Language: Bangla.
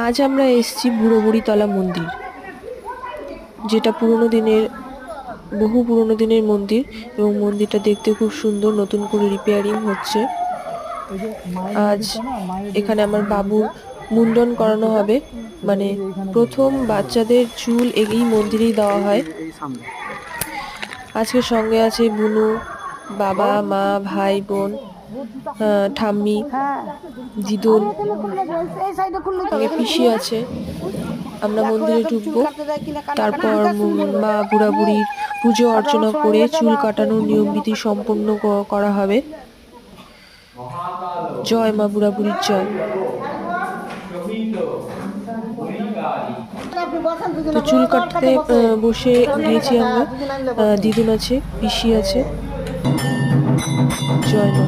আজ আমরা এসেছি বুড়ো বুড়িতলা মন্দির, যেটা বহু পুরনো দিনের মন্দির এবং মন্দিরটা দেখতে খুব সুন্দর। নতুন করে রিপেয়ারিং হচ্ছে। আজ এখানে আমার বাবুর মুন্ডন করানো হবে, মানে প্রথম বাচ্চাদের চুল এই মন্দিরেই দেওয়া হয়। আজকে সঙ্গে আছে বুনু, বাবা, মা, ভাই, বোন, ঠাম্মি, দিদুন, পিসি আছে। আমরা মন্দিরে ঢুকবো, তারপর মা বুড়া বুড়ির পুজো অর্চনা করে চুল কাটানোর নিয়ম বিধি সম্পন্ন করা হবে। জয় মা বুড়া বুড়ির জয়। তো চুল কাটতে বসে গিয়েছি আমরা। দিদুন আছে, পিসি আছে। জয় মা।